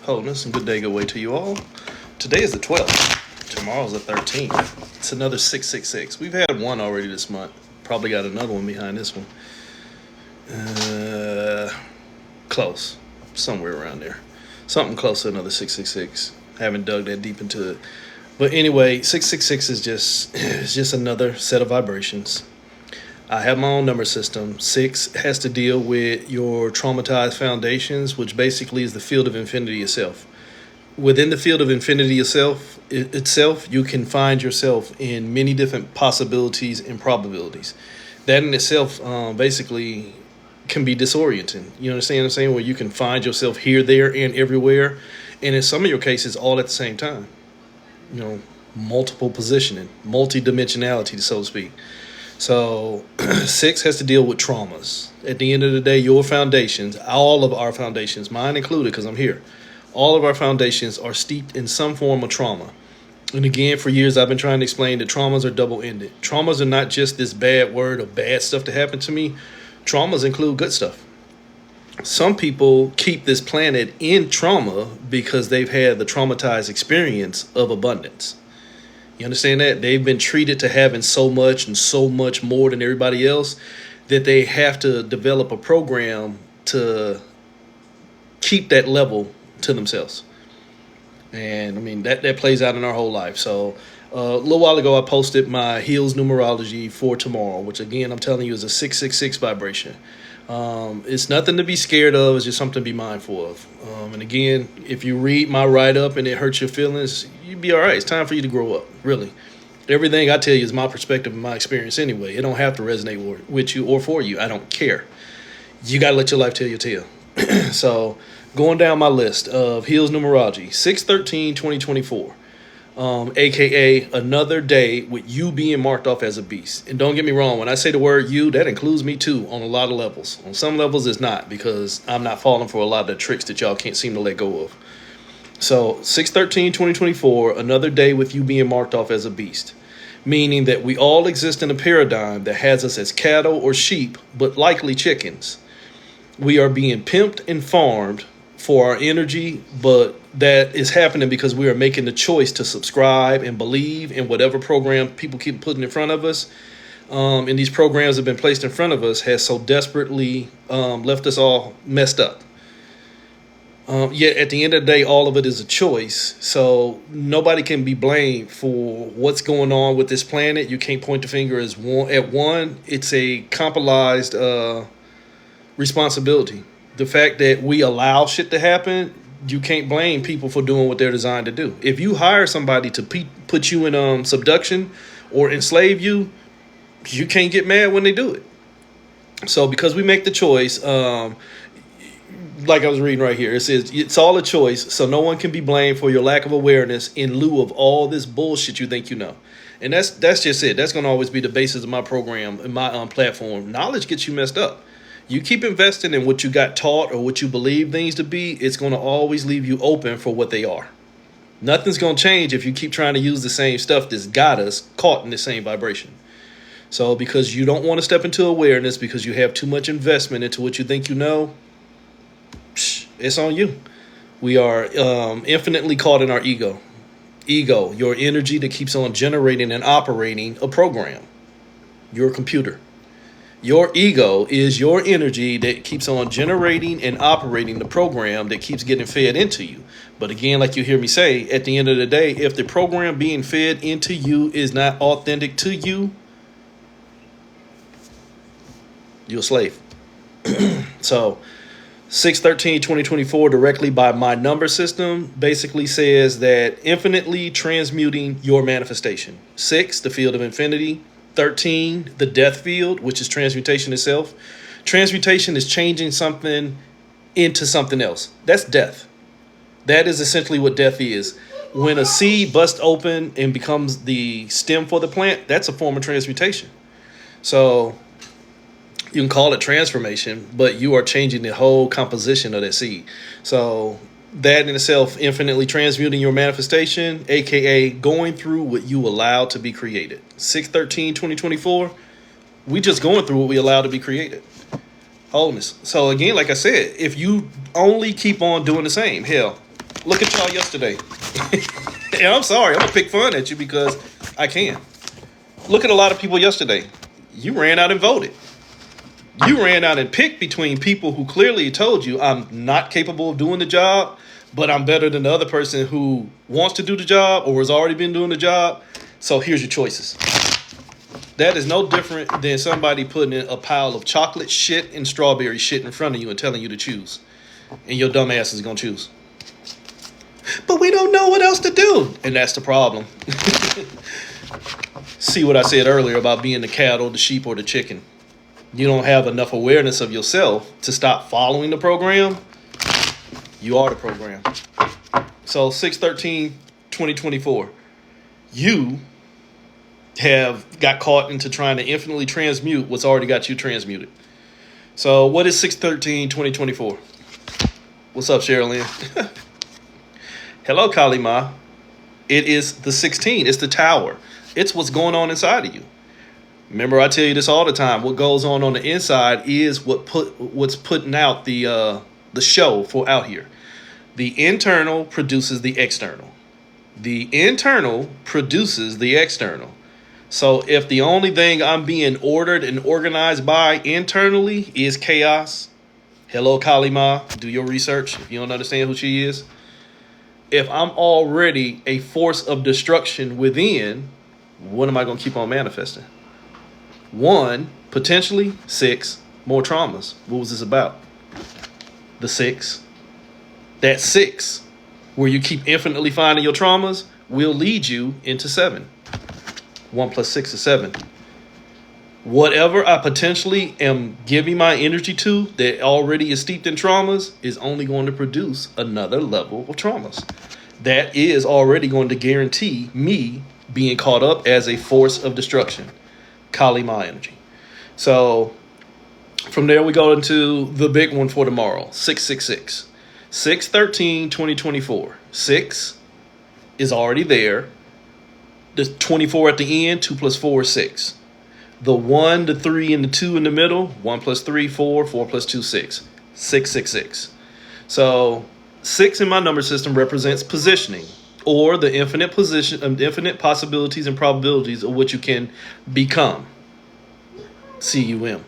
Wholeness and good day, good way to you all. Today is the 12th. Tomorrow's the 13th. It's another 666. We've had one already this month. Probably got another one behind this one. Close. Somewhere around there. Something close to another 666. Haven't dug that deep into it. But anyway, 666 is just another set of vibrations. I have my own number system. 6 has to deal with your traumatized foundations, which basically is the field of infinity itself. Within the field of infinity itself, you can find yourself in many different possibilities and probabilities. That in itself basically can be disorienting. You understand what I'm saying? Where you can find yourself here, there, and everywhere. And in some of your cases, all at the same time. Multiple positioning, multi-dimensionality, so to speak. So 6 has to deal with traumas. At the end of the day, your foundations, all of our foundations, mine included because I'm here, all of our foundations are steeped in some form of trauma. And again, for years, I've been trying to explain that traumas are double-ended. Traumas are not just this bad word of bad stuff that happened to me. Traumas include good stuff. Some people keep this planet in trauma because they've had the traumatized experience of abundance. You understand that? They've been treated to having so much and so much more than everybody else that they have to develop a program to keep that level to themselves. And I mean, that plays out in our whole life. So a little while ago, I posted my Heals numerology for tomorrow, which again, I'm telling you is a 666 vibration. It's nothing to be scared of. It's just something to be mindful of. And again, if you read my write-up and it hurts your feelings, you'd be all right. It's time for you to grow up, really. Everything I tell you is my perspective and my experience anyway. It don't have to resonate with you or for you. I don't care. You got to let your life tell your tale. So going down my list of Heals numerology, 6/13/2024. AKA another day with you being marked off as a beast. And don't get me wrong, when I say the word you, that includes me too on a lot of levels. On some levels, it's not, because I'm not falling for a lot of the tricks that y'all can't seem to let go of. So 6/13/2024, another day with you being marked off as a beast. Meaning that we all exist in a paradigm that has us as cattle or sheep, but likely chickens. We are being pimped and farmed for our energy, but that is happening because we are making the choice to subscribe and believe in whatever program people keep putting in front of us. And these programs have been placed in front of us has so desperately left us all messed up. Yet at the end of the day, all of it is a choice. So nobody can be blamed for what's going on with this planet. You can't point the finger as one. It's a compiled responsibility. The fact that we allow shit to happen, you can't blame people for doing what they're designed to do. If you hire somebody to put you in subduction or enslave you, you can't get mad when they do it. So because we make the choice, like I was reading right here, it says it's all a choice, so no one can be blamed for your lack of awareness in lieu of all this bullshit you think you know. And that's just it. That's going to always be the basis of my program and my platform. Knowledge gets you messed up. You keep investing in what you got taught or what you believe things to be, it's going to always leave you open for what they are. Nothing's going to change if you keep trying to use the same stuff that's got us caught in the same vibration. So because you don't want to step into awareness because you have too much investment into what you think you know, it's on you. We are infinitely caught in our ego. Ego, your energy that keeps on generating and operating a program. Your computer. Your ego is your energy that keeps on generating and operating the program that keeps getting fed into you. But again, like you hear me say, at the end of the day, if the program being fed into you is not authentic to you, you're a slave. So 6/13/2024, directly by my number system, basically says that infinitely transmuting your manifestation. 6, the field of infinity. 13, the death field, which is transmutation itself. Transmutation is changing something into something else. That's death. That is essentially what death is. When a seed busts open and becomes the stem for the plant, that's a form of transmutation. So you can call it transformation, but you are changing the whole composition of that seed. So that in itself, infinitely transmuting your manifestation, aka going through what you allowed to be created. 6/13/2024, we just going through what we allowed to be created. Wholeness. So again, like I said, if you only keep on doing the same, hell, Look at y'all yesterday. And I'm sorry, I'm gonna pick fun at you because I can. Look at a lot of people yesterday. You ran out and voted. You ran out and picked between people who clearly told you I'm not capable of doing the job, but I'm better than the other person who wants to do the job or has already been doing the job. So here's your choices. That is no different than somebody putting in a pile of chocolate shit and strawberry shit in front of you and telling you to choose. And your dumb ass is going to choose. But we don't know what else to do. And that's the problem. See what I said earlier about being the cattle, the sheep, or the chicken. You don't have enough awareness of yourself to stop following the program. You are the program. So 6/13/2024, you have got caught into trying to infinitely transmute what's already got you transmuted. So what is 6/13/2024? What's up, Sherilyn? Hello, Kalima. It is the 16. It's the tower. It's what's going on inside of you. Remember, I tell you this all the time. What goes on the inside is what's putting out the show for out here. The internal produces the external. The internal produces the external. So if the only thing I'm being ordered and organized by internally is chaos, hello, Kalima, do your research if you don't understand who she is. If I'm already a force of destruction within, what am I going to keep on manifesting? 1, potentially 6 more traumas. What was this about? The 6. That 6, where you keep infinitely finding your traumas, will lead you into 7. 1 + 6 is 7. Whatever I potentially am giving my energy to that already is steeped in traumas is only going to produce another level of traumas. That is already going to guarantee me being caught up as a force of destruction. Kalima energy. So from there we go into the big one for tomorrow, 666. 6/13/2024. 6 is already there. The 24 at the end, 2 + 4 is 6. The 1, the 3, and the 2 in the middle, 1 + 3, 4, 4 + 2, 6. 666. So 6 in my number system represents positioning, or the infinite infinite possibilities and probabilities of what you can become. CUM.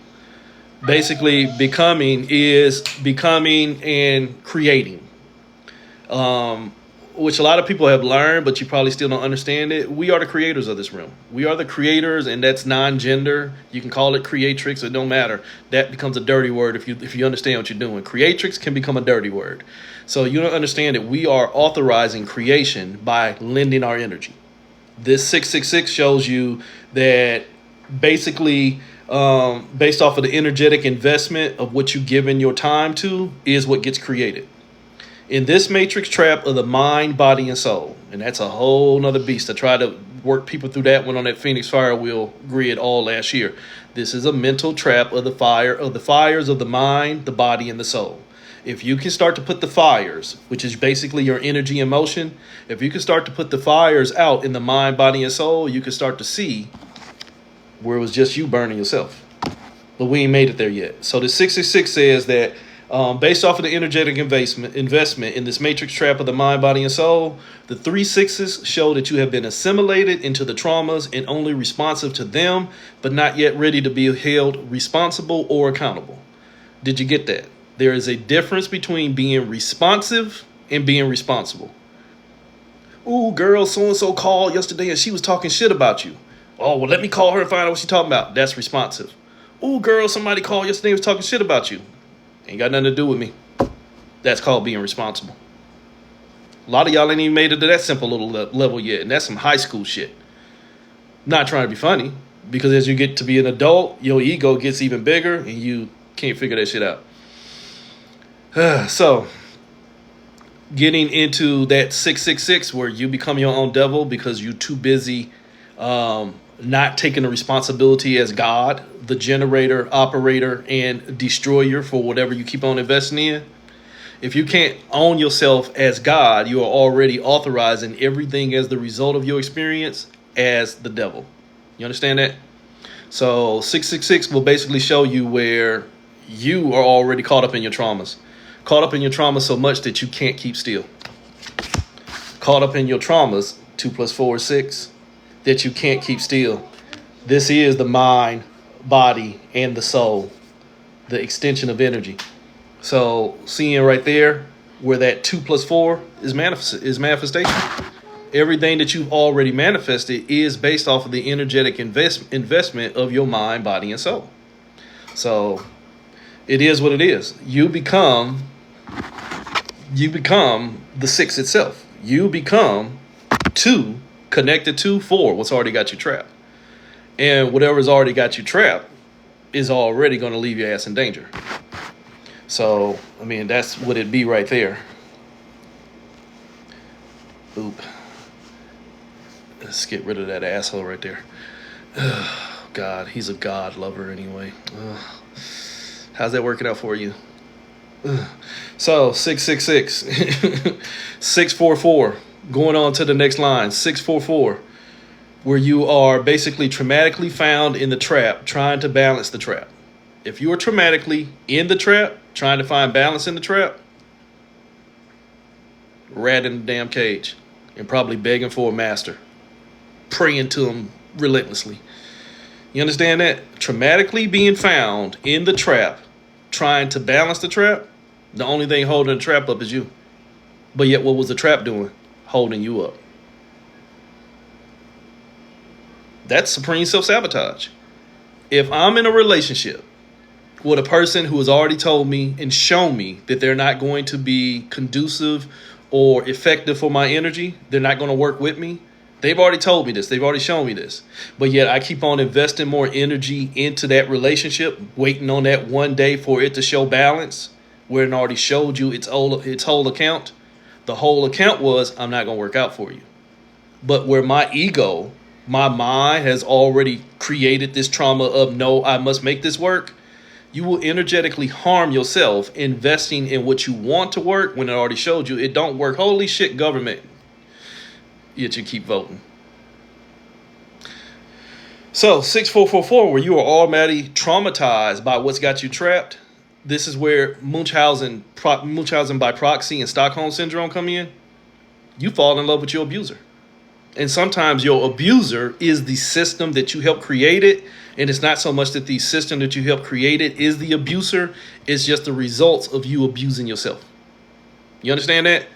Basically, becoming is becoming and creating. Which a lot of people have learned, but you probably still don't understand it. We are the creators of this room. We are the creators, and that's non-gender. You can call it creatrix, it don't matter. That becomes a dirty word if you understand what you're doing. Creatrix can become a dirty word. So you don't understand it. We are authorizing creation by lending our energy. This 666 shows you that basically, based off of the energetic investment of what you give in your time to, is what gets created. In this matrix trap of the mind, body, and soul, and that's a whole nother beast. I tried to work people through that one on that Phoenix Firewheel grid all last year. This is a mental trap of the fires of the mind, the body, and the soul. If you can start to put the fires, which is basically your energy and motion, if you can start to put the fires out in the mind, body, and soul, you can start to see where it was just you burning yourself. But we ain't made it there yet. So the 666 says that based off of the energetic investment in this matrix trap of the mind, body, and soul, the 3 6s show that you have been assimilated into the traumas and only responsive to them, but not yet ready to be held responsible or accountable. Did you get that? There is a difference between being responsive and being responsible. Ooh, girl, so-and-so called yesterday and she was talking shit about you. Oh, well, let me call her and find out what she's talking about. That's responsive. Ooh, girl, somebody called yesterday and was talking shit about you. Ain't got nothing to do with me. That's called being responsible. A lot of y'all ain't even made it to that simple little level yet, and that's some high school shit. Not trying to be funny, because as you get to be an adult, your ego gets even bigger, and you can't figure that shit out. So, getting into that 666 where you become your own devil because you're too busy not taking the responsibility as God, the generator, operator, and destroyer for whatever you keep on investing in. If you can't own yourself as God, you are already authorizing everything as the result of your experience as the devil. You understand that? So 666 will basically show you where you are already caught up in your traumas. Caught up in your trauma so much that you can't keep still. caught up in your traumas, 2 plus 4 is 6, that you can't keep still. This is the mind, body, and the soul, the extension of energy. So seeing right there where that 2 plus 4 is manifestation. Everything that you've already manifested is based off of the energetic investment of your mind, body, and soul. So it is what it is. You become the 6 itself. You become 2 connected to 4, what's already got you trapped. And whatever's already got you trapped is already going to leave your ass in danger. So, I mean, that's what it'd be right there. Oop. Let's get rid of that asshole right there. God, he's a God lover anyway. How's that working out for you? So 666, 644, going on to the next line, 644, where you are basically traumatically found in the trap, trying to balance the trap. If you are traumatically in the trap, trying to find balance in the trap, rat in the damn cage and probably begging for a master, praying to him relentlessly. You understand that? Traumatically being found in the trap, trying to balance the trap, the only thing holding the trap up is you. But yet what was the trap doing? Holding you up. That's supreme self-sabotage. If I'm in a relationship with a person who has already told me and shown me that they're not going to be conducive or effective for my energy, they're not going to work with me, they've already told me this. They've already shown me this. But yet I keep on investing more energy into that relationship, waiting on that one day for it to show balance, where it already showed you its whole account. The whole account was, I'm not going to work out for you. But where my ego, my mind has already created this trauma of, no, I must make this work, you will energetically harm yourself investing in what you want to work when it already showed you it don't work. Holy shit, government. Yet you keep voting. So 6444, where you are automatically traumatized by what's got you trapped. This is where Munchausen by proxy and Stockholm syndrome come in. You fall in love with your abuser. And sometimes your abuser is the system that you helped create it. And it's not so much that the system that you helped create it is the abuser. It's just the results of you abusing yourself. You understand that?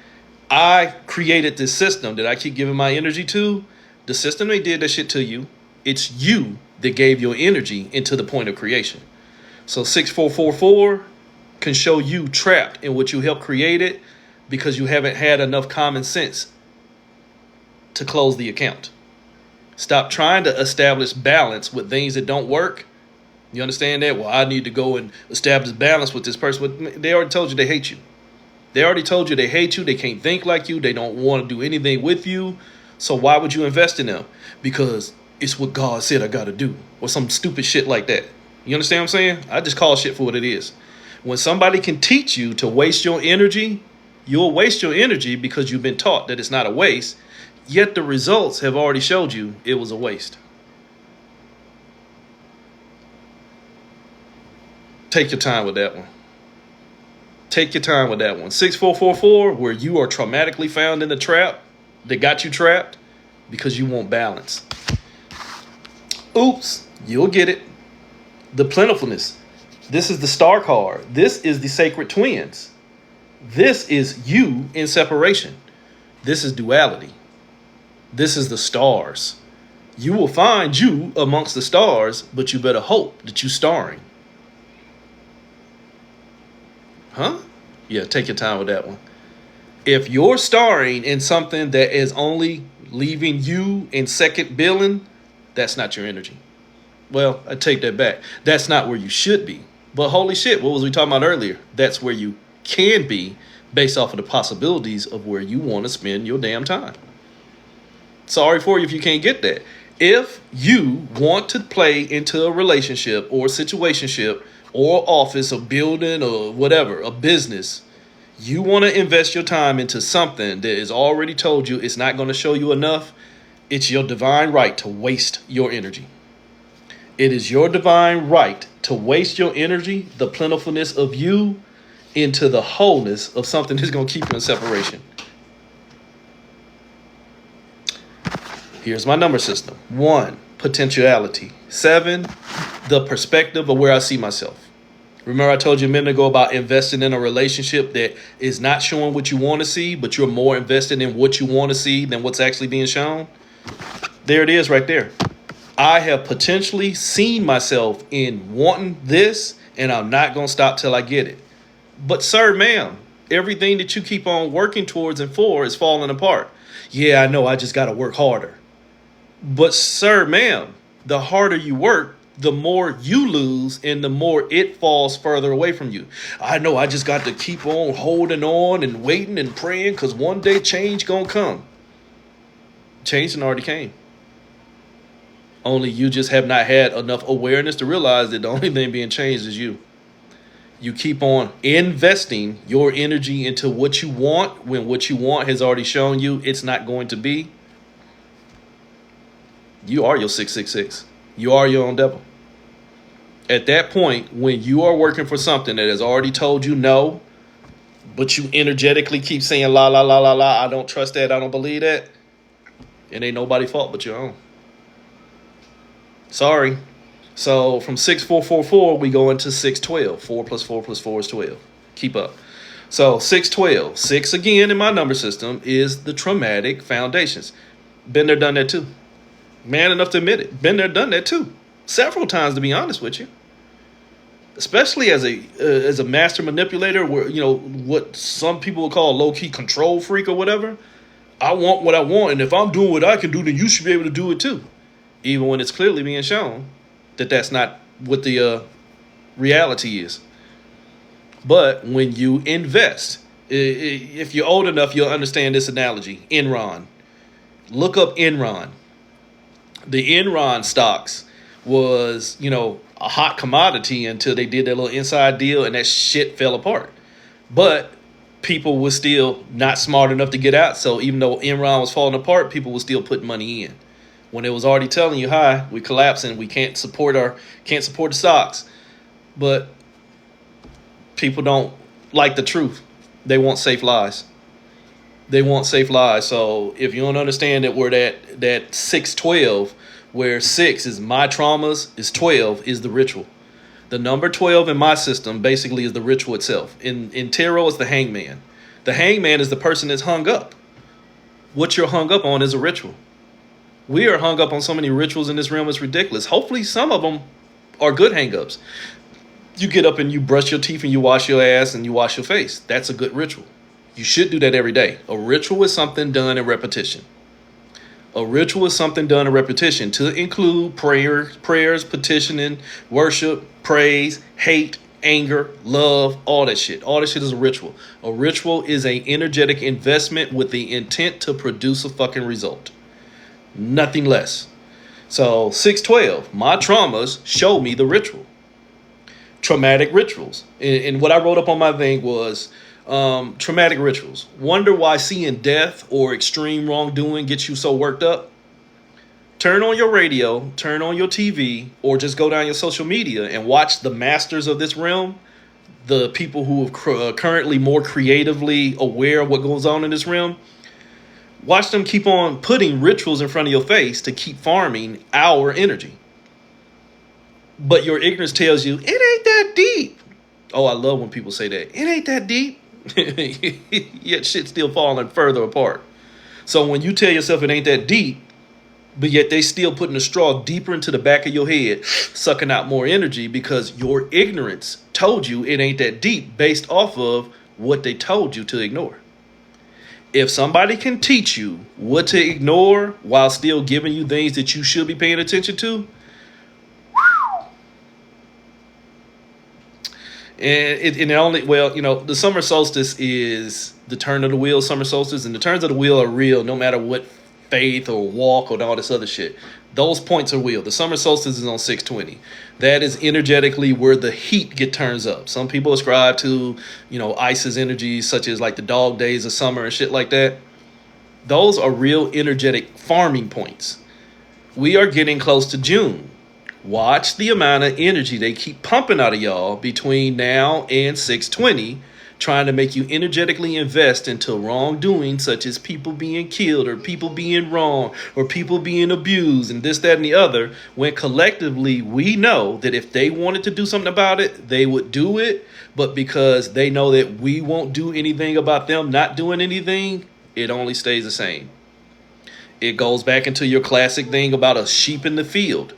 I created this system that I keep giving my energy to. The system that did that shit to you. It's you that gave your energy into the point of creation. So 6444 can show you trapped in what you helped create it because you haven't had enough common sense to close the account. Stop trying to establish balance with things that don't work. You understand that? Well, I need to go and establish balance with this person. They already told you they hate you. They already told you they hate you. They can't think like you. They don't want to do anything with you. So why would you invest in them? Because it's what God said I got to do, or some stupid shit like that. You understand what I'm saying? I just call shit for what it is. When somebody can teach you to waste your energy, you'll waste your energy because you've been taught that it's not a waste. Yet the results have already showed you it was a waste. Take your time with that one. Take your time with that one. 6444, where you are traumatically found in the trap that got you trapped because you want balance. Oops, you'll get it. The plentifulness. This is the star card. This is the sacred twins. This is you in separation. This is duality. This is the stars. You will find you amongst the stars, but you better hope that you're starring. Huh? Yeah, take your time with that one. If you're starring in something that is only leaving you in second billing, that's not your energy. Well, I take that back. That's not where you should be. But holy shit, what was we talking about earlier? That's where you can be based off of the possibilities of where you want to spend your damn time. Sorry for you if you can't get that. If you want to play into a relationship or situationship or office or building or whatever, a business, you want to invest your time into something that is already told you it's not going to show you enough, it's your divine right to waste your energy. It is your divine right to waste your energy, the plentifulness of you, into the wholeness of something that's going to keep you in separation. Here's my number system. 1, potentiality. 7, the perspective of where I see myself. Remember I told you a minute ago about investing in a relationship that is not showing what you want to see, but you're more invested in what you want to see than what's actually being shown? There it is right there. I have potentially seen myself in wanting this, and I'm not going to stop till I get it. But sir, ma'am, everything that you keep on working towards and for is falling apart. Yeah, I know, I just got to work harder. But sir, ma'am, the harder you work, the more you lose and the more it falls further away from you. I know, I just got to keep on holding on and waiting and praying because one day change gonna come. Change already came. Only you just have not had enough awareness to realize that the only thing being changed is you. You keep on investing your energy into what you want when what you want has already shown you it's not going to be. You are your 666. You are your own devil. At that point, when you are working for something that has already told you no, but you energetically keep saying la, la, la, la, la, I don't trust that, I don't believe that, it ain't nobody's fault but your own. Sorry. So from 6444, we go into 612. 4 plus 4 plus 4 is 12. Keep up. So 612. 6 again in my number system is the traumatic foundations. Been there, done that too. Man enough to admit it. Been there, done that too. Several times, to be honest with you. Especially as a master manipulator, where, you know, what some people would call a low-key control freak or whatever. I want what I want, and if I'm doing what I can do, then you should be able to do it too. Even when it's clearly being shown that that's not what the reality is. But when you invest, if you're old enough, you'll understand this analogy. Enron. Look up Enron. The Enron stocks was, you know, a hot commodity until they did their little inside deal and that shit fell apart. But people were still not smart enough to get out. So even though Enron was falling apart, people were still putting money in. When it was already telling you, hi, we're collapsing, we can't support the stocks. But people don't like the truth. They want safe lies. They want safe lies. So if you don't understand that we're that 612, where 6 is my traumas, is 12 is the ritual. The number 12 in my system basically is the ritual itself. In tarot, it's the hangman. The hangman is the person that's hung up. What you're hung up on is a ritual. We are hung up on so many rituals in this realm, it's ridiculous. Hopefully some of them are good hang-ups. You get up and you brush your teeth and you wash your ass and you wash your face. That's a good ritual. You should do that every day. A ritual is something done in repetition. A ritual is something done in repetition to include prayers, petitioning, worship, praise, hate, anger, love, all that shit. All that shit is a ritual. A ritual is an energetic investment with the intent to produce a fucking result. Nothing less. So 612, my traumas show me the ritual. Traumatic rituals. And what I wrote up on my thing was traumatic rituals. Wonder why seeing death or extreme wrongdoing gets you so worked up? Turn on your radio, turn on your TV, or just go down your social media and watch the masters of this realm, the people who are currently more creatively aware of what goes on in this realm. Watch them keep on putting rituals in front of your face to keep farming our energy. But your ignorance tells you, it ain't that deep. Oh, I love when people say that. It ain't that deep. Yet shit's still falling further apart. So when you tell yourself it ain't that deep, but yet they still putting a straw deeper into the back of your head, sucking out more energy because your ignorance told you it ain't that deep based off of what they told you to ignore. If somebody can teach you what to ignore while still giving you things that you should be paying attention to, the summer solstice is the turn of the wheel, summer solstice, and the turns of the wheel are real no matter what faith or walk or all this other shit. Those points are real. The summer solstice is on 620. That is energetically where the heat turns up. Some people ascribe to, Isis energies such as like the dog days of summer and shit like that. Those are real energetic farming points. We are getting close to June. Watch the amount of energy they keep pumping out of y'all between now and 620 trying to make you energetically invest into wrongdoing, such as people being killed or people being wrong or people being abused and this, that, and the other, when collectively we know that if they wanted to do something about it, they would do it. But because they know that we won't do anything about them not doing anything, it only stays the same. It goes back into your classic thing about a sheep in the field.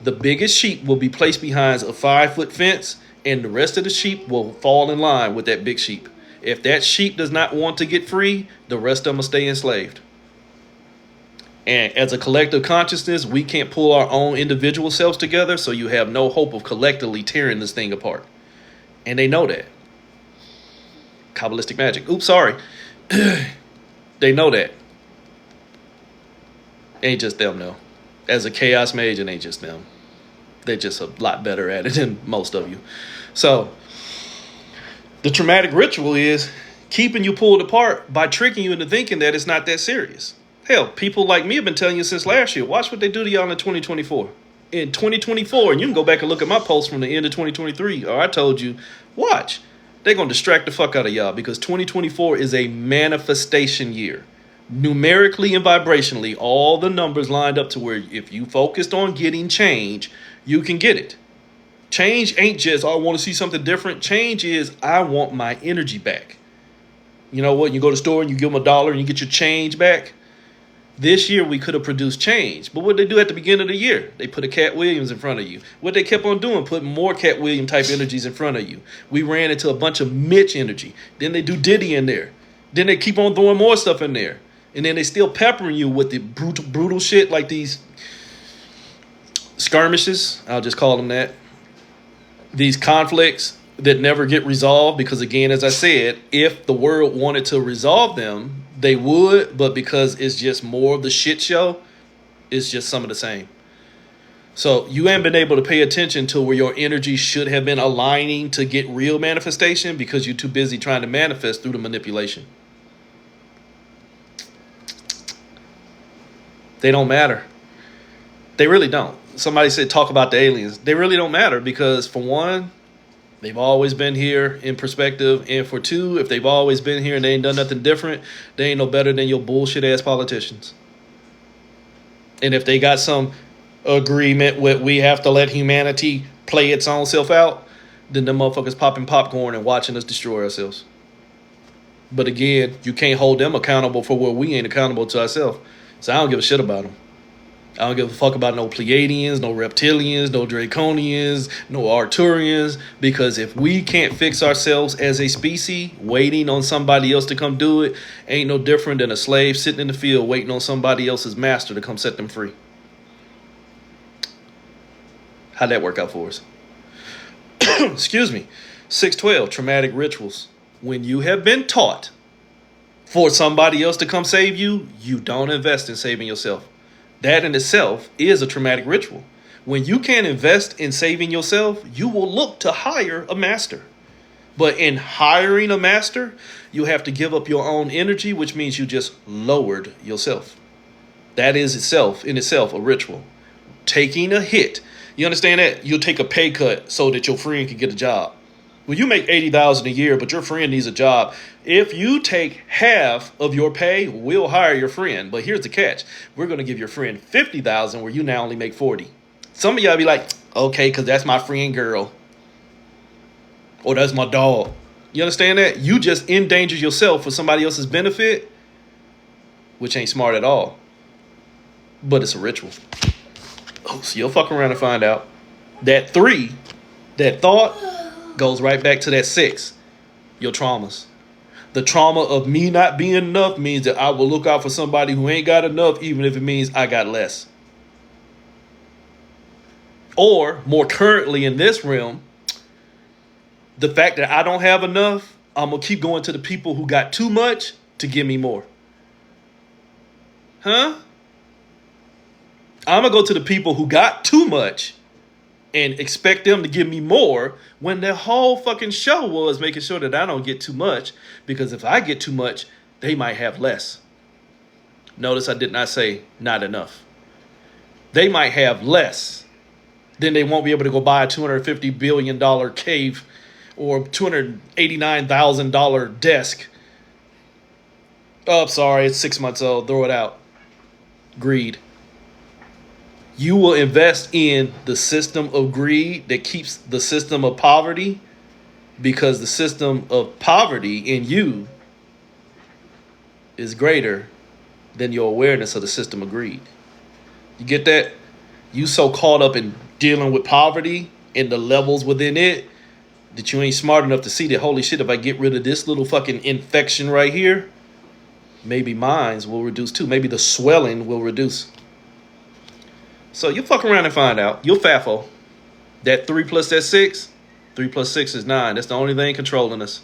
The biggest sheep will be placed behind a 5-foot fence, and the rest of the sheep will fall in line with that big sheep. If that sheep does not want to get free, the rest of them will stay enslaved. And as a collective consciousness, we can't pull our own individual selves together, so you have no hope of collectively tearing this thing apart. And they know that. Kabbalistic magic. Oops, sorry. They know that. Ain't just them, though. As a chaos mage, it ain't just them. They're just a lot better at it than most of you. So, the traumatic ritual is keeping you pulled apart by tricking you into thinking that it's not that serious. Hell, people like me have been telling you since last year, watch what they do to y'all in 2024. In 2024, and you can go back and look at my post from the end of 2023, or I told you, watch. They're going to distract the fuck out of y'all because 2024 is a manifestation year. Numerically and vibrationally, all the numbers lined up to where if you focused on getting change, you can get it. Change ain't just, I want to see something different. Change is, I want my energy back. You know what? You go to the store and you give them $1 and you get your change back. This year, we could have produced change. But what did they do at the beginning of the year? They put a Cat Williams in front of you. What they kept on doing, putting more Cat Williams type energies in front of you. We ran into a bunch of Mitch energy. Then they do Diddy in there. Then they keep on throwing more stuff in there. And then they still peppering you with the brutal shit like these skirmishes. I'll just call them that. These conflicts that never get resolved because, again, as I said, if the world wanted to resolve them, they would. But because it's just more of the shit show, it's just some of the same. So you haven't been able to pay attention to where your energy should have been aligning to get real manifestation because you're too busy trying to manifest through the manipulation. They don't matter. They really don't. Somebody said talk about the aliens. They really don't matter because, for one, they've always been here in perspective. And for two, if they've always been here and they ain't done nothing different, they ain't no better than your bullshit-ass politicians. And if they got some agreement with we have to let humanity play its own self out, then them motherfuckers popping popcorn and watching us destroy ourselves. But again, you can't hold them accountable for what we ain't accountable to ourselves. So I don't give a shit about them. I don't give a fuck about no Pleiadians, no Reptilians, no Draconians, no Arturians. Because if we can't fix ourselves as a species, waiting on somebody else to come do it ain't no different than a slave sitting in the field waiting on somebody else's master to come set them free. How'd that work out for us? Excuse me. 612, traumatic rituals. When you have been taught for somebody else to come save you, you don't invest in saving yourself. That in itself is a traumatic ritual. When you can't invest in saving yourself, you will look to hire a master. But in hiring a master, you have to give up your own energy, which means you just lowered yourself. That is in itself a ritual. Taking a hit. You understand that? You'll take a pay cut so that your friend can get a job. Well, you make $80,000 a year, but your friend needs a job. If you take half of your pay, we'll hire your friend. But here's the catch. We're going to give your friend $50,000 where you now only make $40,000. Some of y'all be like, okay, because that's my friend girl. Or that's my dog. You understand that? You just endanger yourself for somebody else's benefit, which ain't smart at all. But it's a ritual. Oh, so you'll fuck around and find out. That 3, that thought, goes right back to that 6, your traumas. The trauma of me not being enough means that I will look out for somebody who ain't got enough, even if it means I got less. Or, more currently in this realm, the fact that I don't have enough, I'm going to keep going to the people who got too much to give me more. Huh? I'm going to go to the people who got too much and expect them to give me more when their whole fucking show was making sure that I don't get too much, because if I get too much, they might have less. Notice I did not say not enough. They might have less. Then they won't be able to go buy a $250 billion cave or $289,000 desk. Oh, sorry, it's 6 months old. Throw it out. Greed. You will invest in the system of greed that keeps the system of poverty, because the system of poverty in you is greater than your awareness of the system of greed. You get that? You so caught up in dealing with poverty and the levels within it that you ain't smart enough to see that, holy shit, if I get rid of this little fucking infection right here, maybe mines will reduce too. Maybe the swelling will reduce. So you fuck around and find out. You'll FAFO. That 3 plus that 6, 3 plus 6 is 9. That's the only thing controlling us.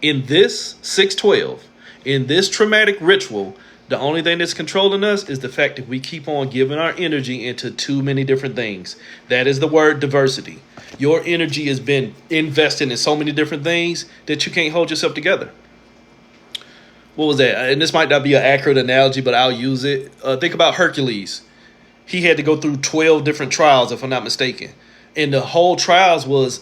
In this 612, in this traumatic ritual, the only thing that's controlling us is the fact that we keep on giving our energy into too many different things. That is the word diversity. Your energy has been invested in so many different things that you can't hold yourself together. What was that? And this might not be an accurate analogy, but I'll use it. Think about Hercules. He had to go through 12 different trials, if I'm not mistaken. And the whole trials was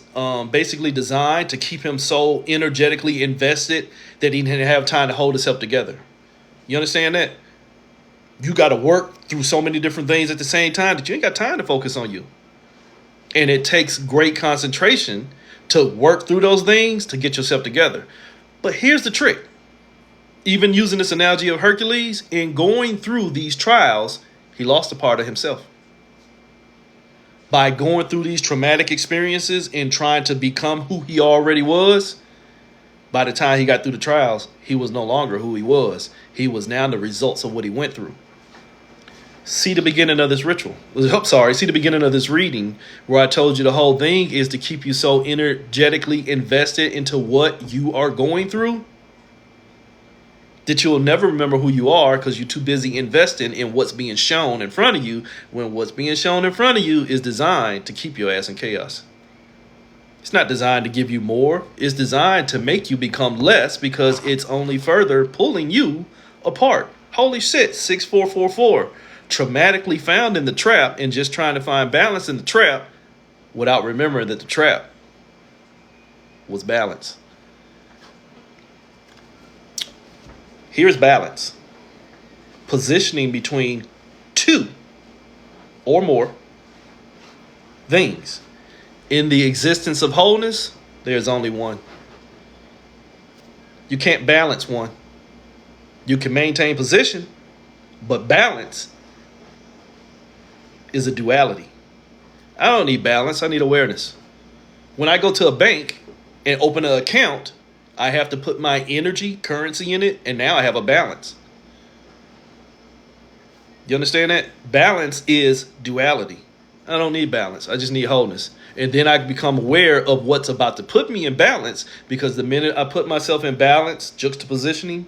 basically designed to keep him so energetically invested that he didn't have time to hold himself together. You understand that? You got to work through so many different things at the same time that you ain't got time to focus on you. And it takes great concentration to work through those things to get yourself together. But here's the trick. Even using this analogy of Hercules, in going through these trials, he lost a part of himself. By going through these traumatic experiences and trying to become who he already was, by the time he got through the trials, he was no longer who he was. He was now the results of what he went through. See the beginning of this ritual. See the beginning of this reading where I told you the whole thing is to keep you so energetically invested into what you are going through that you'll never remember who you are because you're too busy investing in what's being shown in front of you, when what's being shown in front of you is designed to keep your ass in chaos. It's not designed to give you more. It's designed to make you become less, because it's only further pulling you apart. Holy shit, 6444. Traumatically found in the trap and just trying to find balance in the trap without remembering that the trap was balance. Here's balance. Positioning between two or more things. In the existence of wholeness, there's only one. You can't balance one. You can maintain position, but balance is a duality. I don't need balance. I need awareness. When I go to a bank and open an account, I have to put my energy, currency in it, and now I have a balance. You understand that? Balance is duality. I don't need balance. I just need wholeness. And then I become aware of what's about to put me in balance, because the minute I put myself in balance, juxtapositioning,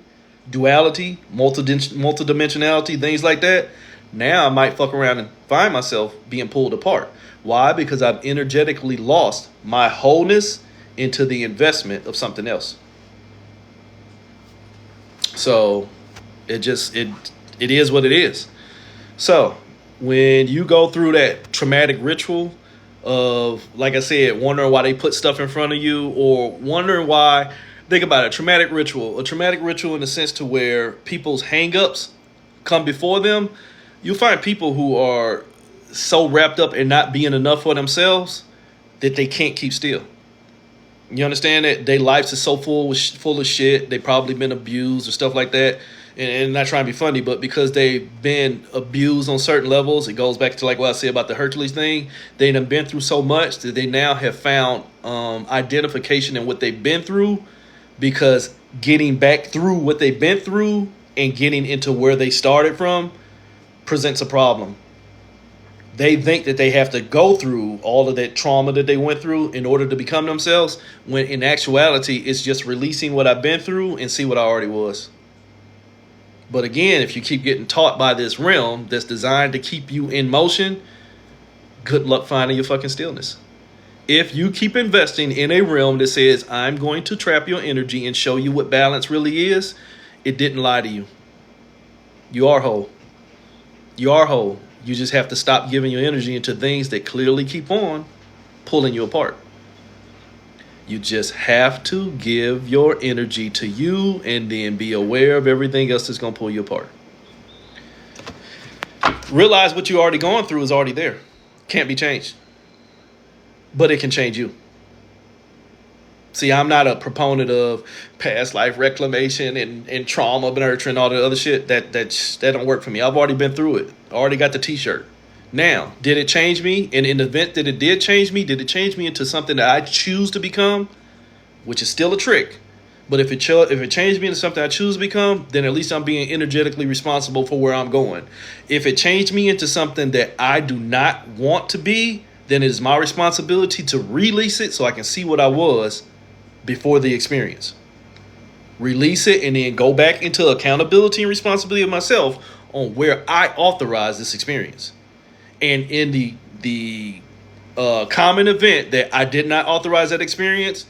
duality, multidimensionality, things like that, now I might fuck around and find myself being pulled apart. Why? Because I've energetically lost my wholeness into the investment of something else. So it is what it is. So when you go through that traumatic ritual of, like I said, wondering why they put stuff in front of you, or wondering why, think about it, a traumatic ritual in the sense to where people's hang-ups come before them. You'll find people who are so wrapped up in not being enough for themselves that they can't keep still. You understand that? Their lives are so full of shit. They probably been abused or stuff like that. And not trying to be funny, but because they've been abused on certain levels, it goes back to like what I said about the Hercules thing. They done been through so much that they now have found identification in what they've been through, because getting back through what they've been through and getting into where they started from presents a problem. They think that they have to go through all of that trauma that they went through in order to become themselves, when in actuality, it's just releasing what I've been through and see what I already was. But again, if you keep getting taught by this realm that's designed to keep you in motion, good luck finding your fucking stillness. If you keep investing in a realm that says, I'm going to trap your energy and show you what balance really is, it didn't lie to you. You are whole. You are whole. You just have to stop giving your energy into things that clearly keep on pulling you apart. You just have to give your energy to you and then be aware of everything else that's going to pull you apart. Realize what you already gone through is already there. Can't be changed. But it can change you. See, I'm not a proponent of past life reclamation and trauma nurture and all the other shit. That don't work for me. I've already been through it. I already got the t-shirt. Now, did it change me? And in the event that it did change me into something that I choose to become, which is still a trick. But if it changed me into something I choose to become, then at least I'm being energetically responsible for where I'm going. If it changed me into something that I do not want to be, then it is my responsibility to release it so I can see what I was before the experience. Release it and then go back into accountability and responsibility of myself on where I authorized this experience. And in the common event that I did not authorize that experience,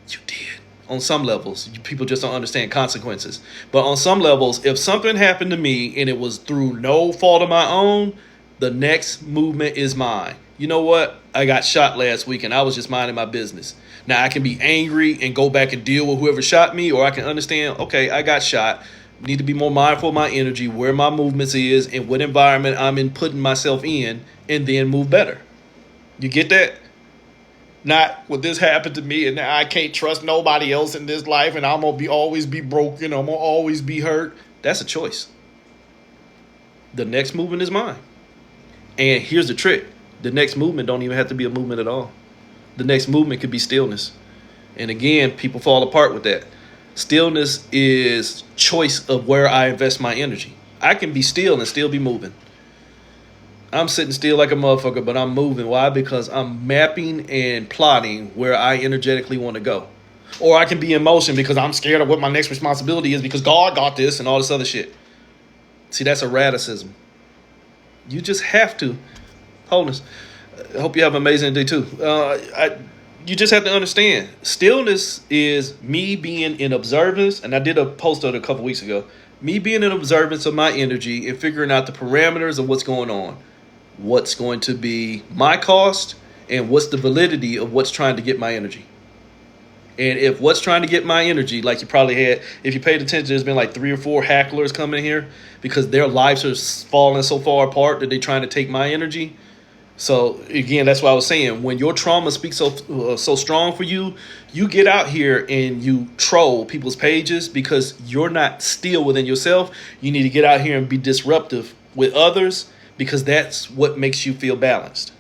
you did. On some levels, people just don't understand consequences. But on some levels, if something happened to me and it was through no fault of my own, the next movement is mine. You know what? I got shot last week and I was just minding my business. Now I can be angry and go back and deal with whoever shot me, or I can understand, okay, I got shot. Need to be more mindful of my energy, where my movements is, and what environment I'm in putting myself in, and then move better. You get that? Not, well, this happened to me and now I can't trust nobody else in this life and I'm going to always be broken. I'm going to always be hurt. That's a choice. The next movement is mine. And here's the trick. The next movement don't even have to be a movement at all. The next movement could be stillness. And again, people fall apart with that. Stillness is choice of where I invest my energy. I can be still and still be moving. I'm sitting still like a motherfucker, but I'm moving. Why? Because I'm mapping and plotting where I energetically want to go. Or I can be in motion because I'm scared of what my next responsibility is because God got this and all this other shit. See, that's erraticism. You just have to. Wholeness. I hope you have an amazing day too. You just have to understand. Stillness is me being in observance, and I did a post on it a couple weeks ago. Me being in observance of my energy and figuring out the parameters of what's going on. What's going to be my cost and what's the validity of what's trying to get my energy. And if what's trying to get my energy, like you probably had, if you paid attention, there's been like 3 or 4 hacklers coming here because their lives are falling so far apart that they're trying to take my energy. So again, that's why I was saying, when your trauma speaks so strong for you, you get out here and you troll people's pages because you're not still within yourself. You need to get out here and be disruptive with others, because that's what makes you feel balanced.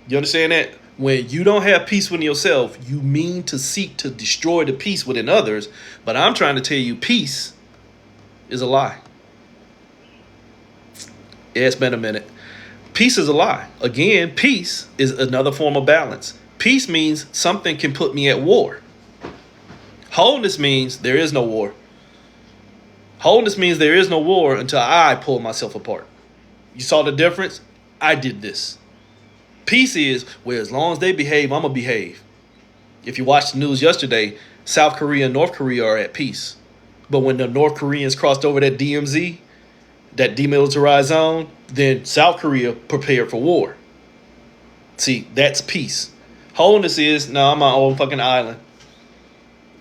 You understand that? When you don't have peace within yourself, you mean to seek to destroy the peace within others. But I'm trying to tell you, peace is a lie. Yeah, it's been a minute. Peace is a lie. Again, peace is another form of balance. Peace means something can put me at war. Wholeness means there is no war. Wholeness means there is no war until I pull myself apart. You saw the difference? I did this. Peace is where as long as they behave, I'm going to behave. If you watched the news yesterday, South Korea and North Korea are at peace. But when the North Koreans crossed over that DMZ, that demilitarized zone, then South Korea prepared for war. See, that's peace. Wholeness is, no, I'm my own fucking island.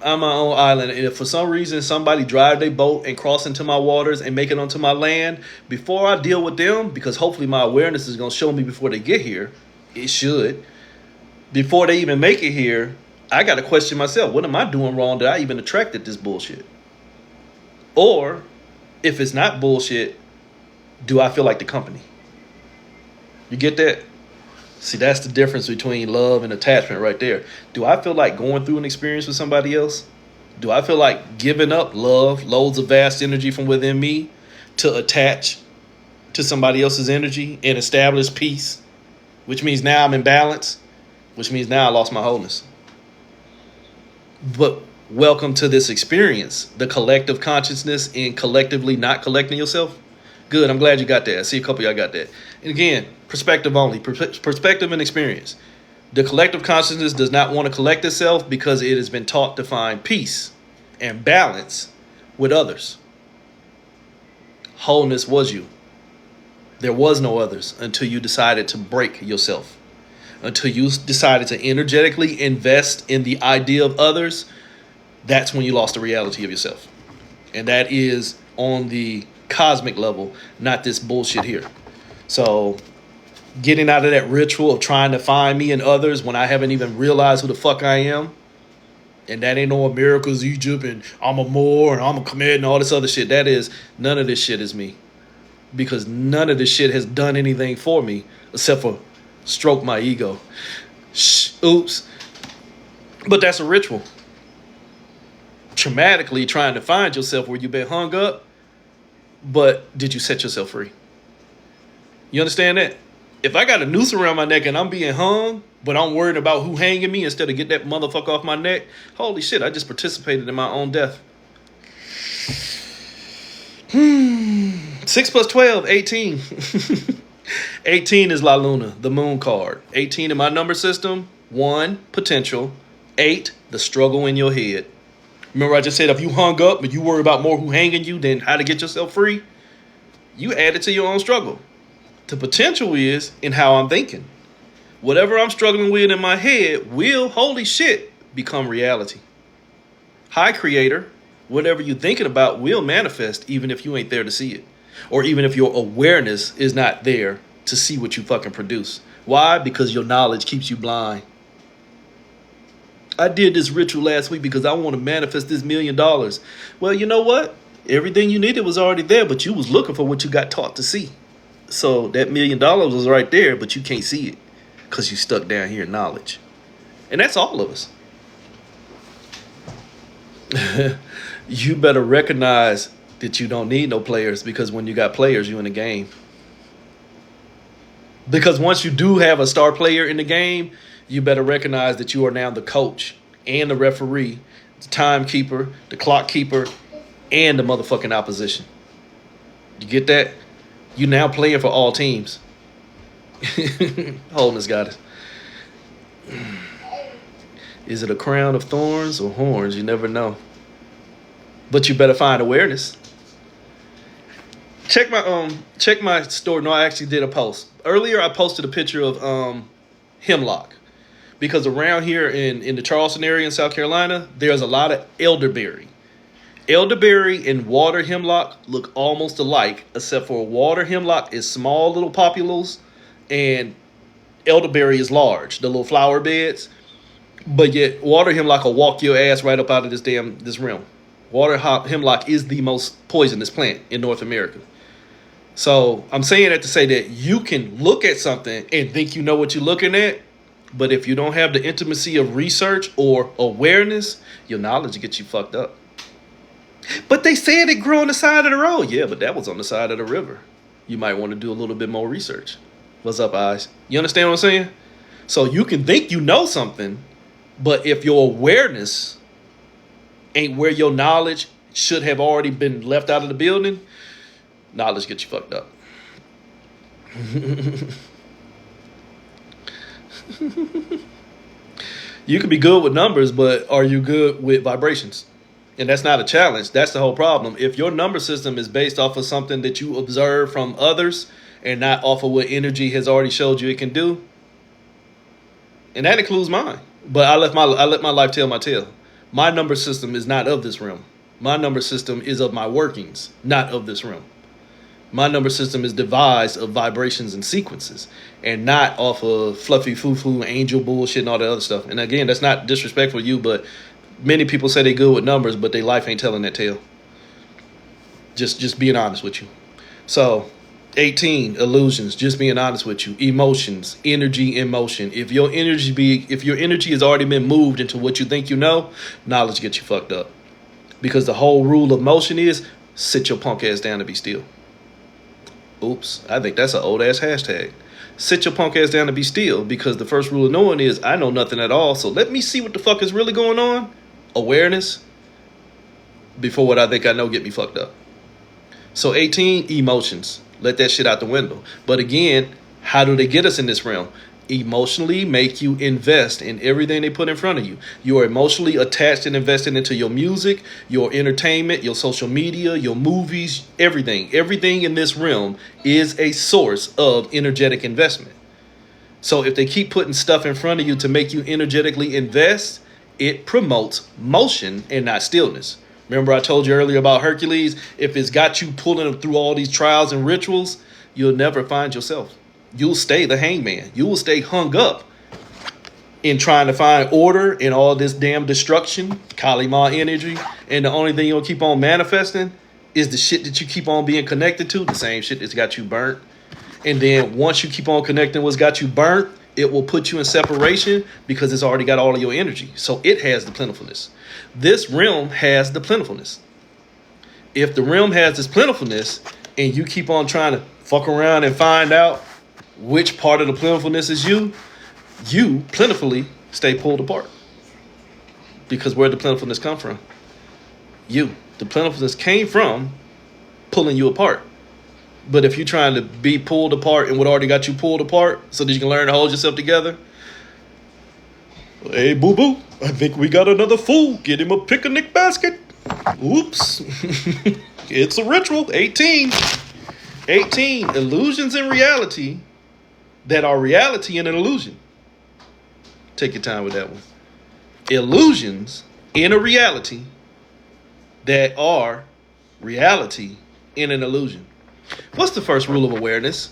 I'm my own island, and if for some reason somebody drive their boat and cross into my waters and make it onto my land, before I deal with them, because hopefully my awareness is going to show me before they get here, it should, before they even make it here, I got to question myself, what am I doing wrong that I even attracted this bullshit? Or, if it's not bullshit, do I feel like the company? You get that? See, that's the difference between love and attachment right there. Do I feel like going through an experience with somebody else? Do I feel like giving up love, loads of vast energy from within me to attach to somebody else's energy and establish peace? Which means now I'm in balance, which means now I lost my wholeness. But welcome to this experience, the collective consciousness in collectively not collecting yourself. Good, I'm glad you got that. I see a couple of y'all got that. And again, perspective only, perspective and experience. The collective consciousness does not want to collect itself because it has been taught to find peace and balance with others. Wholeness was you. There was no others until you decided to break yourself. until you decided to energetically invest in the idea of others, that's when you lost the reality of yourself. And that is on the cosmic level, not this bullshit here. So getting out of that ritual of trying to find me in others when I haven't even realized who the fuck I am, and that ain't no America's Egypt and I'm a Moor and I'm a Kemet and all this other shit. That is, none of this shit is me. Because none of this shit has done anything for me except for stroke my ego. Oops. But that's a ritual. Traumatically trying to find yourself where you've been hung up, but did you set yourself free? You understand that? If I got a noose around my neck and I'm being hung, but I'm worried about who hanging me instead of get that motherfucker off my neck, holy shit, I just participated in my own death. 6 plus 12, 18. 18 is La Luna, the moon card. 18 in my number system, 1, potential. 8, the struggle in your head. Remember I just said if you hung up but you worry about more who hanging you than how to get yourself free, you add it to your own struggle. The potential is in how I'm thinking. Whatever I'm struggling with in my head will, holy shit, become reality. Hi, creator. Whatever you're thinking about will manifest even if you ain't there to see it. Or even if your awareness is not there to see what you fucking produce. Why? Because your knowledge keeps you blind. I did this ritual last week because I want to manifest this $1 million. Well, you know what? Everything you needed was already there, but you was looking for what you got taught to see. So that $1 million was right there, but you can't see it because you stuck down here in knowledge. And that's all of us. You better recognize that you don't need no players, because when you got players, you in the game. Because once you do have a star player in the game, you better recognize that you are now the coach and the referee, the timekeeper, the clock keeper, and the motherfucking opposition. You get that? You now playing for all teams. Holiness got it. Is it a crown of thorns or horns? You never know. But you better find awareness. Check my story. No, I actually did a post. Earlier I posted a picture of hemlock. Because around here in the Charleston area in South Carolina, there's a lot of elderberry. Elderberry and water hemlock look almost alike, except for water hemlock is small little popules and elderberry is large, the little flower beds. But yet water hemlock will walk your ass right up out of this realm. Water hemlock is the most poisonous plant in North America. So I'm saying that to say that you can look at something and think you know what you're looking at, but if you don't have the intimacy of research or awareness, your knowledge gets you fucked up. But they said it grew on the side of the road. Yeah, but that was on the side of the river. You might want to do a little bit more research. What's up, eyes? You understand what I'm saying? So you can think you know something, but if your awareness ain't where your knowledge should have already been left out of the building, knowledge gets you fucked up. You can be good with numbers, but are you good with vibrations? And that's not a challenge. That's the whole problem. If your number system is based off of something that you observe from others and not off of what energy has already showed you it can do, and that includes mine. But I let my life tell my tale. My number system is not of this realm. My number system is of my workings, not of this realm. My number system is devised of vibrations and sequences, and not off of fluffy foo-foo, angel bullshit and all that other stuff. And again, that's not disrespectful to you, but many people say they good with numbers, but their life ain't telling that tale. Just being honest with you. So 18, illusions, just being honest with you. Emotions, energy in motion. If your energy has already been moved into what you think you know, knowledge gets you fucked up. Because the whole rule of motion is sit your punk ass down and be still. Oops, I think that's an old ass hashtag. Sit your punk ass down and be still, because the first rule of knowing is I know nothing at all, so let me see what the fuck is really going on. Awareness before what I think I know get me fucked up. So 18, emotions. Let that shit out the window. But again, how do they get us in this realm? Emotionally make you invest in everything they put in front of you. You are emotionally attached and invested into your music, your entertainment, your social media, your movies, everything. Everything in this realm is a source of energetic investment. So if they keep putting stuff in front of you to make you energetically invest, it promotes motion and not stillness. Remember I told you earlier about Hercules? If it's got you pulling them through all these trials and rituals, you'll never find yourself. You'll stay the hangman. You will stay hung up in trying to find order in all this damn destruction, Kali Ma energy, and the only thing you'll keep on manifesting is the shit that you keep on being connected to, the same shit that's got you burnt. And then once you keep on connecting what's got you burnt, it will put you in separation because it's already got all of your energy. So it has the plentifulness. This realm has the plentifulness. If the realm has this plentifulness and you keep on trying to fuck around and find out which part of the plentifulness is you plentifully stay pulled apart. Because where did the plentifulness come from? You. The plentifulness came from pulling you apart. But if you're trying to be pulled apart and what already got you pulled apart so that you can learn to hold yourself together, hey, boo-boo, I think we got another fool. Get him a picnic basket. Oops. It's a ritual. 18. Illusions in reality that are reality in an illusion. Take your time with that one. Illusions in a reality that are reality in an illusion. What's the first rule of awareness?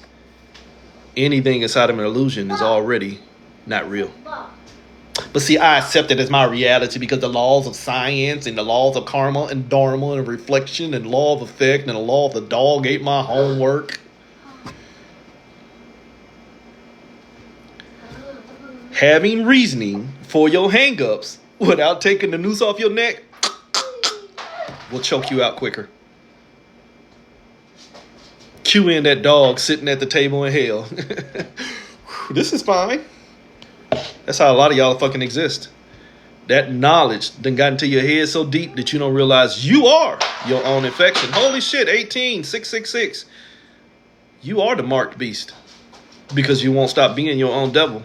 Anything inside of an illusion is already not real. But see, I accept it as my reality because the laws of science and the laws of karma and dharma and reflection and law of effect and the law of the dog ate my homework. Having reasoning for your hang-ups without taking the noose off your neck will choke you out quicker. Cue in that dog sitting at the table in hell. This is fine. That's how a lot of y'all fucking exist. That knowledge done got into your head so deep that you don't realize you are your own infection. Holy shit, 18,666. You are the marked beast because you won't stop being your own devil.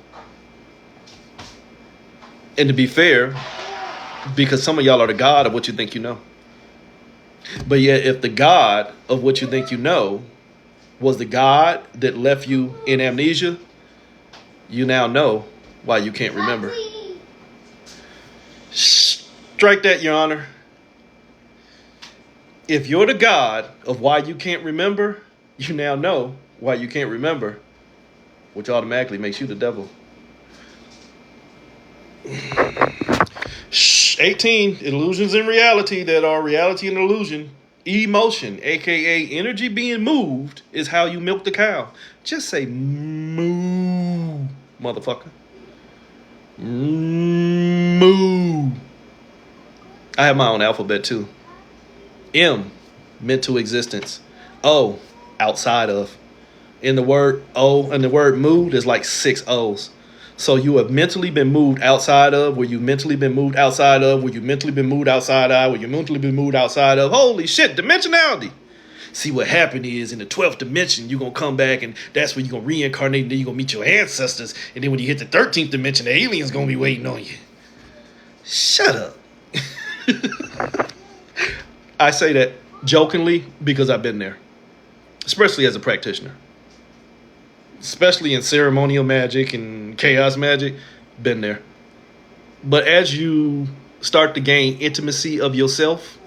And to be fair, because some of y'all are the God of what you think you know. But yet, if the God of what you think you know was the God that left you in amnesia, you now know why you can't remember. Strike that, Your Honor. If you're the God of why you can't remember, you now know why you can't remember, which automatically makes you the devil. 18, illusions in reality that are reality and illusion. Emotion, aka energy being moved, is how you milk the cow. Just say moo, motherfucker. Moo. I have my own alphabet too. M, mental existence. O, outside of. In the word O and the word moo, there's like 6 O's. So you have mentally been moved outside of, where you mentally been moved outside of, where you mentally been moved outside of, where you mentally been moved outside of. Holy shit, dimensionality. See, what happened is in the 12th dimension, you're going to come back and that's where you're going to reincarnate and then you're going to meet your ancestors. And then when you hit the 13th dimension, the alien's going to be waiting on you. Shut up. I say that jokingly because I've been there, especially as a practitioner. Especially in ceremonial magic and chaos magic, been there. But as you start to gain intimacy of yourself,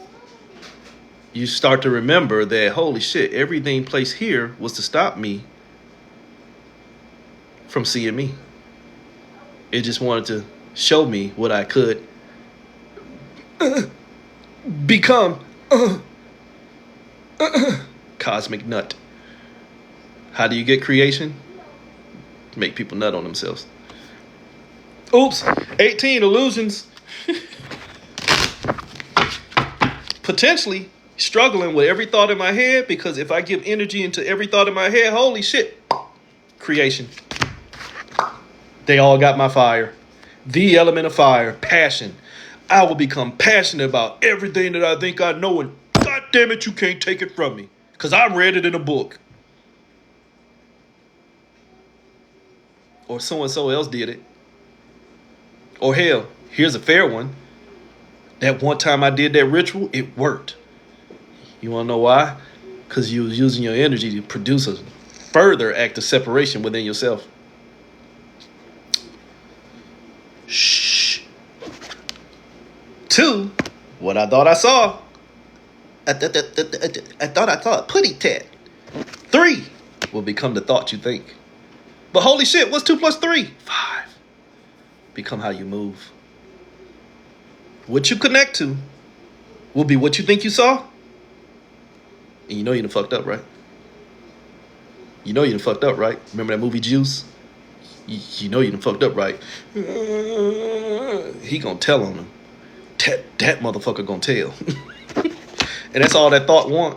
you start to remember that, holy shit, everything placed here was to stop me from seeing me. It just wanted to show me what I could become. Cosmic nut. How do you get creation? Make people nut on themselves. Oops. 18 illusions. Potentially struggling with every thought in my head, because if I give energy into every thought in my head, holy shit. Creation. They all got my fire. The element of fire. Passion. I will become passionate about everything that I think I know, and God damn it, you can't take it from me. Because I read it in a book. Or so-and-so else did it. Or hell, here's a fair one. That one time I did that ritual, it worked. You want to know why? Because you was using your energy to produce a further act of separation within yourself. 2, what I thought I saw. I thought I saw a putty tat. 3 will become the thought you think. But holy shit, what's 2 plus 3? 5. Become how you move. What you connect to will be what you think you saw. And you know you done fucked up, right? You know you done fucked up, right? Remember that movie Juice? You know you done fucked up, right? He gonna tell on him. That motherfucker gonna tell. And that's all that thought want,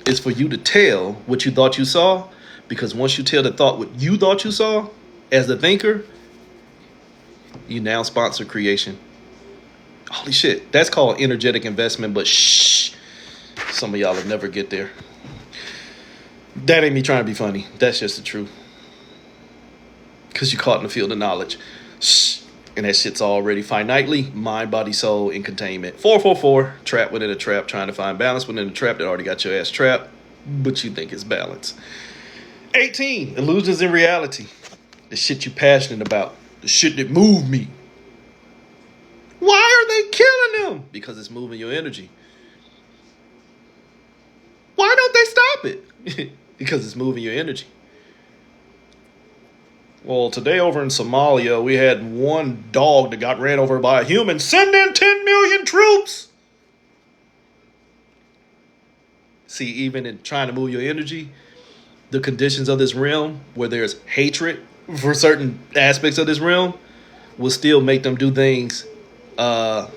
is for you to tell what you thought you saw. Because once you tell the thought what you thought you saw, as the thinker, you now sponsor creation. Holy shit, that's called energetic investment, but shh, some of y'all will never get there. That ain't me trying to be funny. That's just the truth. Because you're caught in the field of knowledge. Shh. And that shit's already finitely mind, body, soul in containment. 444, trapped within a trap, trying to find balance within a trap that already got your ass trapped, but you think it's balance. 18, illusions in reality. The shit you passionate about. The shit that moved me. Why are they killing them? Because it's moving your energy. Why don't they stop it? Because it's moving your energy. Well, today over in Somalia, we had one dog that got ran over by a human. Send in 10 million troops! See, even in trying to move your energy, the conditions of this realm, where there's hatred for certain aspects of this realm, will still make them do things that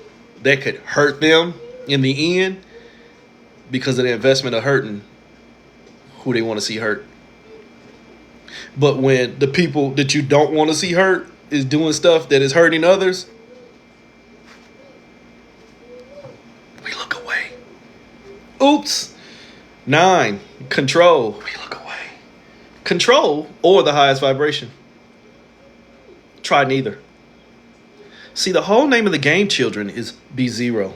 could hurt them in the end, because of the investment of hurting who they want to see hurt. But when the people that you don't want to see hurt is doing stuff that is hurting others, we look away. Oops. 9, control. We look away. Control or the highest vibration. Try neither. See, the whole name of the game, children, is be zero.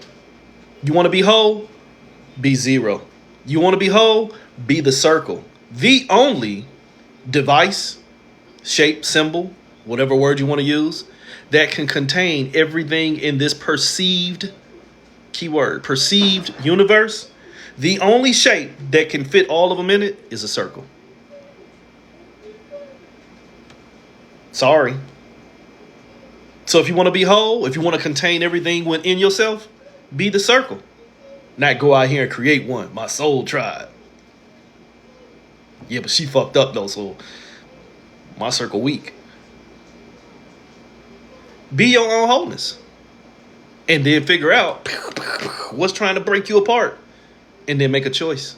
You want to be whole? Be zero. You want to be whole? Be the circle. The only device, shape, symbol, whatever word you want to use, that can contain everything in this perceived, keyword, perceived universe. The only shape that can fit all of them in it is a circle. Sorry. So if you want to be whole, if you want to contain everything within yourself, be the circle. Not go out here and create one. My soul tried. Yeah, but she fucked up though, so my circle weak. Be your own wholeness. And then figure out what's trying to break you apart. And then make a choice.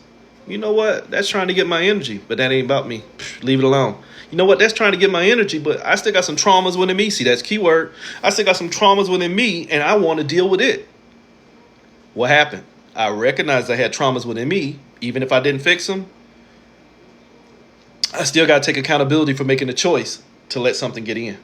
You know what? That's trying to get my energy, but that ain't about me. Leave it alone. You know what? That's trying to get my energy, but I still got some traumas within me. See, that's keyword. I still got some traumas within me, and I want to deal with it. What happened? I recognized I had traumas within me, even if I didn't fix them. I still got to take accountability for making a choice to let something get in.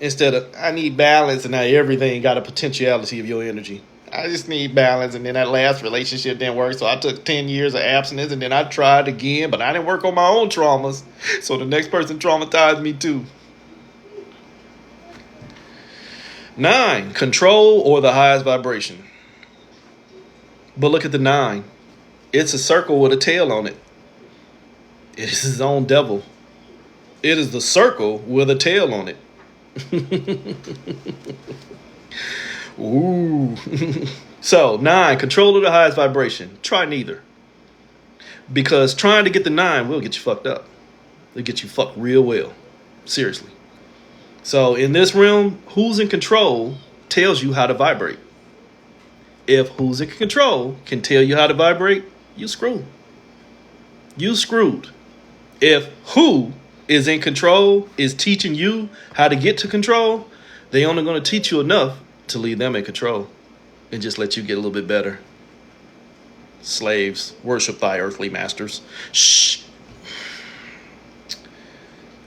Instead of, I need balance, and now everything got a potentiality of your energy. I just need balance, and then that last relationship didn't work, so I took 10 years of abstinence, and then I tried again, but I didn't work on my own traumas, so the next person traumatized me too. 9, control or the highest vibration. But look at the 9. It's a circle with a tail on it. It is his own devil. It is the circle with a tail on it. Ooh. So 9, control of the highest vibration. Try neither. Because trying to get the 9 will get you fucked up. It'll get you fucked real well. Seriously. So in this realm, who's in control tells you how to vibrate. If who's in control can tell you how to vibrate, you screwed. You screwed. If who is in control is teaching you how to get to control, they only going to teach you enough to leave them in control and just let you get a little bit better. Slaves, worship thy earthly masters. Shh.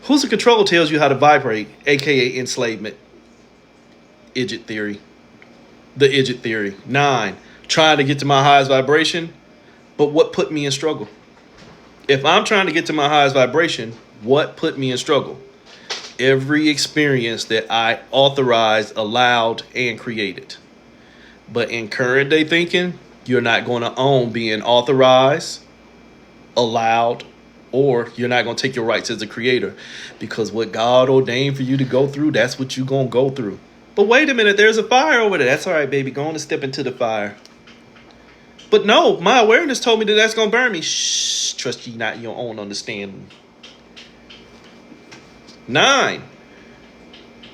Who's in control tells you how to vibrate, aka enslavement. Idjit theory. The Idjit theory. 9, trying to get to my highest vibration, but what put me in struggle? If I'm trying to get to my highest vibration, what put me in struggle? Every experience that I authorized, allowed, and created. But in current day thinking, you're not going to own being authorized, allowed, or you're not going to take your rights as a creator, because what God ordained for you to go through, that's what you're going to go through. But wait a minute, there's a fire over there. That's all right, baby. Go on and step into the fire. But no, my awareness told me that that's going to burn me. Shh, trust ye not your own understanding. 9.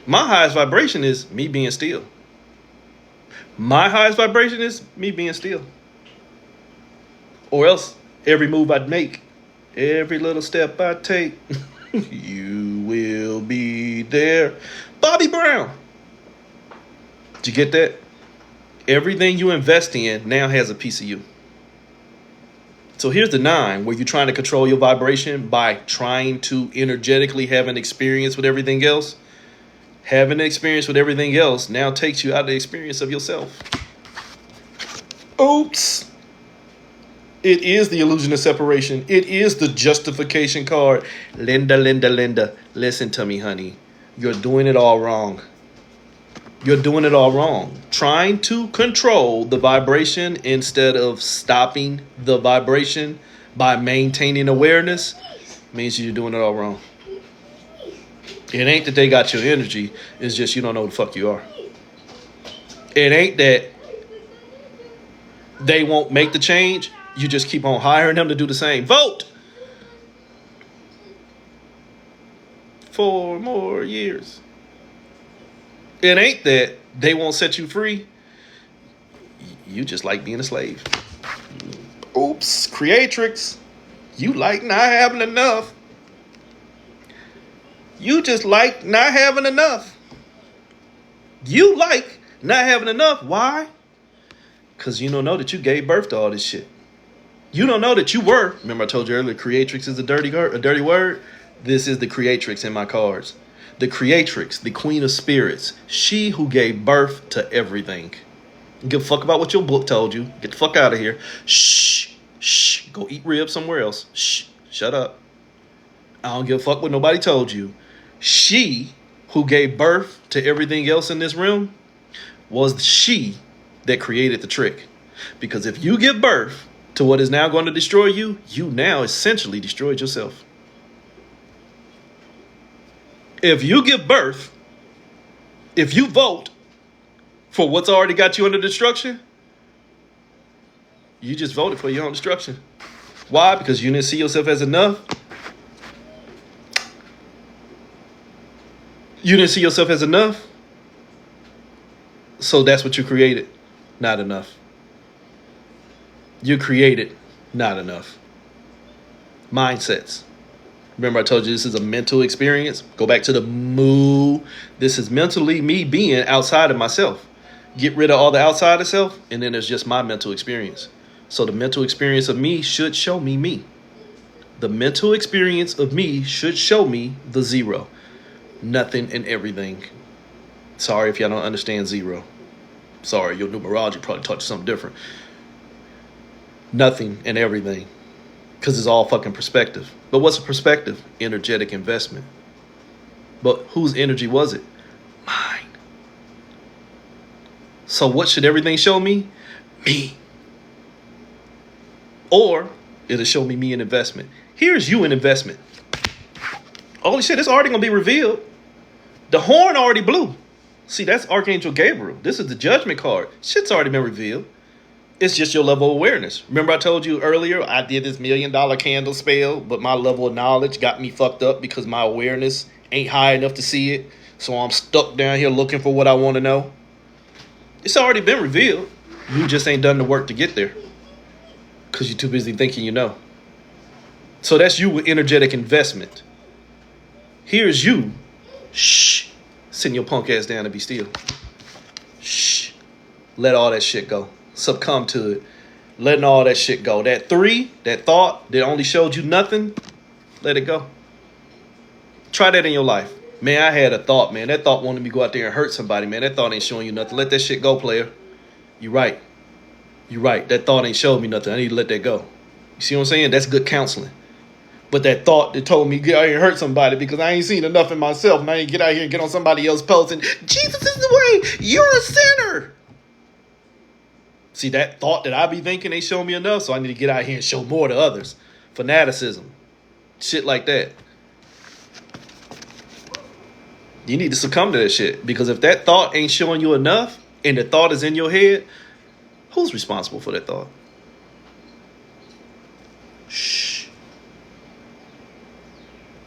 My highest vibration is me being still. My highest vibration is me being still. Or else, every move I'd make, every little step I take, you will be there. Bobby Brown. Did you get that? Everything you invest in now has a piece of you. So here's the 9, where you're trying to control your vibration by trying to energetically have an experience with everything else. Having an experience with everything else now takes you out of the experience of yourself. Oops. It is the illusion of separation. It is the justification card. Linda, listen to me, honey. You're doing it all wrong. You're doing it all wrong. Trying to control the vibration instead of stopping the vibration by maintaining awareness means you're doing it all wrong. It ain't that they got your energy. It's just you don't know who the fuck you are. It ain't that they won't make the change. You just keep on hiring them to do the same. Vote! 4 more years. It ain't that they won't set you free. You just like being a slave. Oops, creatrix. You like not having enough. You just like not having enough. You like not having enough. Why? Because you don't know that you gave birth to all this shit. You don't know that you were. Remember I told you earlier, creatrix is a dirty word. This is the creatrix in my cards. The creatrix, the queen of spirits. She who gave birth to everything. Give a fuck about what your book told you. Get the fuck out of here. Shh. Shh. Go eat ribs somewhere else. Shh. Shut up. I don't give a fuck what nobody told you. She who gave birth to everything else in this room was she that created the trick. Because if you give birth to what is now going to destroy you, you now essentially destroyed yourself. If you give birth, if you vote for what's already got you under destruction, you just voted for your own destruction. Why? Because you didn't see yourself as enough. You didn't see yourself as enough. So that's what you created. Not enough. You created not enough. Mindsets. Remember I told you this is a mental experience? Go back to the moo. This is mentally me being outside of myself. Get rid of all the outside of self, and then there's just my mental experience. So the mental experience of me should show me me. The mental experience of me should show me the zero. Nothing and everything. Sorry if y'all don't understand zero. Sorry, your numerology probably taught you something different. Nothing and everything. Because it's all fucking perspective. But what's a perspective? Energetic investment. But whose energy was it? Mine. So what should everything show me? Me. Or it'll show me in investment. Here's you in investment. Holy shit, it's already going to be revealed. The horn already blew. See, that's Archangel Gabriel. This is the judgment card. Shit's already been revealed. It's just your level of awareness. Remember I told you earlier, I did this $1 million candle spell, but my level of knowledge got me fucked up because my awareness ain't high enough to see it. So I'm stuck down here looking for what I want to know. It's already been revealed. You just ain't done the work to get there because you're too busy thinking you know. So that's you with energetic investment. Here's you. Shh. Send your punk ass down and be still. Shh. Let all that shit go. Succumb to it. Letting all that shit go. That 3, that thought that only showed you nothing, let it go. Try that in your life. Man, I had a thought, man. That thought wanted me to go out there and hurt somebody, man. That thought ain't showing you nothing. Let that shit go, player. You right. You right. That thought ain't showed me nothing. I need to let that go. You see what I'm saying? That's good counseling. But that thought that told me get out here and hurt somebody because I ain't seen enough in myself and I ain't get out here and get on somebody else's post and Jesus is the way. You're a sinner. See, that thought that I be thinking ain't showing me enough, so I need to get out here and show more to others. Fanaticism. Shit like that. You need to succumb to that shit. Because if that thought ain't showing you enough, and the thought is in your head, who's responsible for that thought? Shh.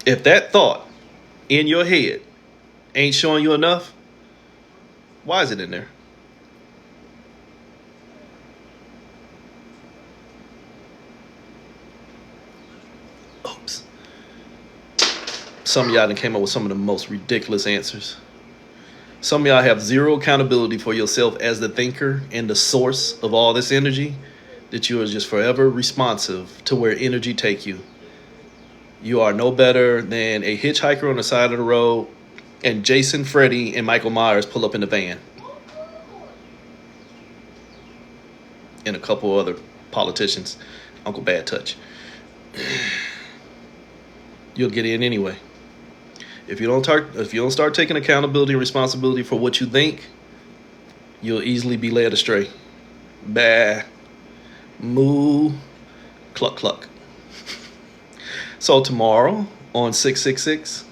If that thought in your head ain't showing you enough, why is it in there? Oops. Some of y'all done came up with some of the most ridiculous answers. Some of y'all have zero accountability for yourself as the thinker and the source of all this energy, that you are just forever responsive to where energy take you. You are no better than a hitchhiker on the side of the road and Jason, Freddy, and Michael Myers pull up in the van. And a couple other politicians. Uncle Bad Touch. You'll get in anyway. If you don't start taking accountability and responsibility for what you think, you'll easily be led astray. Bah. Moo. Cluck cluck. So tomorrow on 666,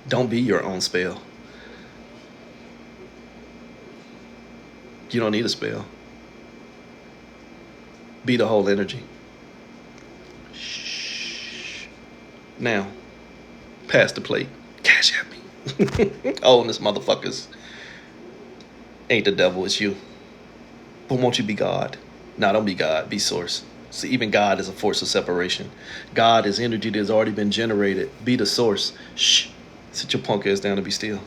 don't be your own spell. You don't need a spell. Be the whole energy. Shh. Now, pass the plate. Cash at me. Oh, and this motherfuckers ain't the devil, it's you. But won't you be God? Nah, don't be God. Be source. See, even God is a force of separation. God is energy that has already been generated. Be the source. Shh. Sit your punk ass down and be still.